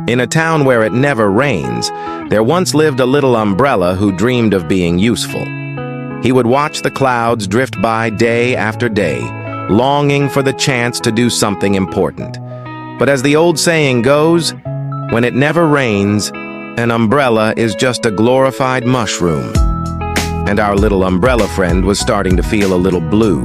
In a town where it never rains, there once lived a little umbrella who dreamed of being useful. He would watch the clouds drift by day after day, longing for the chance to do something important. But as the old saying goes, when it never rains, an umbrella is just a glorified mushroom. And our little umbrella friend was starting to feel a little blue.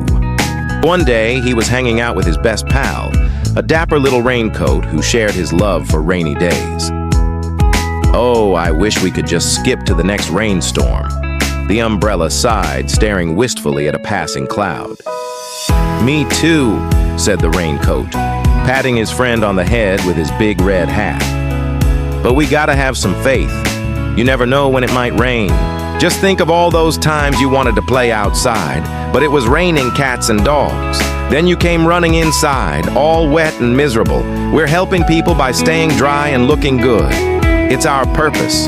One day, he was hanging out with his best pal, a dapper little raincoat who shared his love for rainy days. "Oh, I wish we could just skip to the next rainstorm." The umbrella sighed, staring wistfully at a passing cloud. "Me too," said the raincoat, patting his friend on the head with his big red hat. "But we gotta have some faith. You never know when it might rain. Just think of all those times you wanted to play outside, but it was raining cats and dogs. Then you came running inside, all wet and miserable. We're helping people by staying dry and looking good. It's our purpose."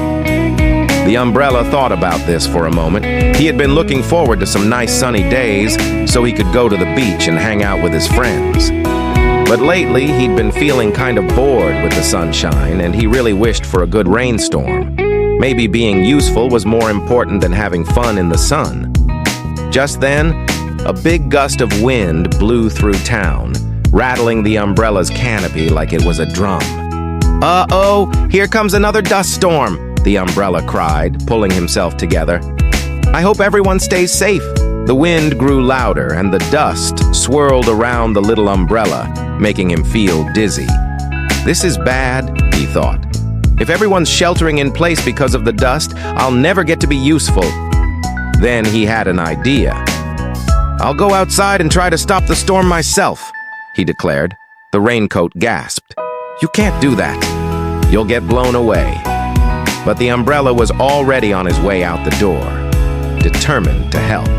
The umbrella thought about this for a moment. He had been looking forward to some nice sunny days so he could go to the beach and hang out with his friends. But lately, he'd been feeling kind of bored with the sunshine, and he really wished for a good rainstorm. Maybe being useful was more important than having fun in the sun. Just then, a big gust of wind blew through town, rattling the umbrella's canopy like it was a drum. "Uh-oh, here comes another dust storm," the umbrella cried, pulling himself together. "I hope everyone stays safe." The wind grew louder, and the dust swirled around the little umbrella, making him feel dizzy. "This is bad," he thought. "If everyone's sheltering in place because of the dust, I'll never get to be useful." Then he had an idea. "I'll go outside and try to stop the storm myself," he declared. The raincoat gasped. "You can't do that. You'll get blown away." But the umbrella was already on his way out the door, determined to help.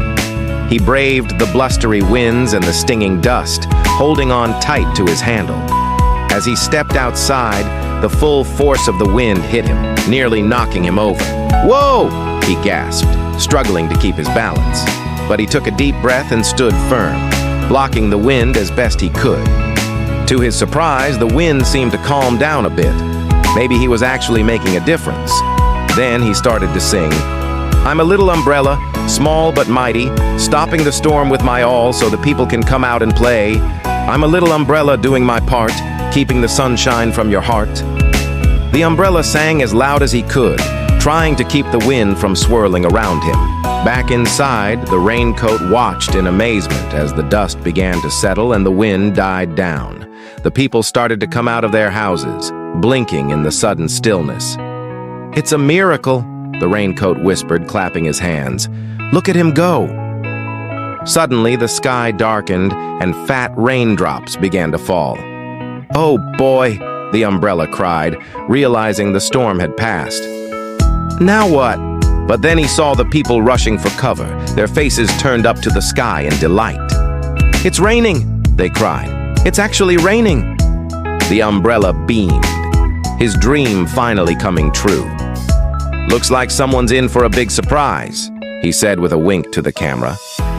He braved the blustery winds and the stinging dust, holding on tight to his handle. As he stepped outside, the full force of the wind hit him, nearly knocking him over. "Whoa!" he gasped, struggling to keep his balance. But he took a deep breath and stood firm, blocking the wind as best he could. To his surprise, the wind seemed to calm down a bit. Maybe he was actually making a difference. Then he started to sing, "I'm a little umbrella, small but mighty, stopping the storm with my all so the people can come out and play. I'm a little umbrella doing my part, keeping the sunshine from your heart." The umbrella sang as loud as he could, trying to keep the wind from swirling around him. Back inside, the raincoat watched in amazement as the dust began to settle and the wind died down. The people started to come out of their houses, blinking in the sudden stillness. "It's a miracle," the raincoat whispered, clapping his hands. "Look at him go." Suddenly, the sky darkened and fat raindrops began to fall. "Oh boy," the umbrella cried, realizing the storm had passed. "Now what?" But then he saw the people rushing for cover, their faces turned up to the sky in delight. "It's raining," they cried. "It's actually raining." The umbrella beamed, his dream finally coming true. "Looks like someone's in for a big surprise," he said with a wink to the camera.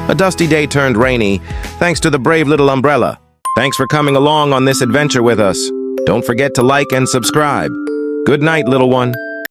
A dusty day turned rainy, thanks to the brave little umbrella. Thanks for coming along on this adventure with us. Don't forget to like and subscribe. Good night, little one.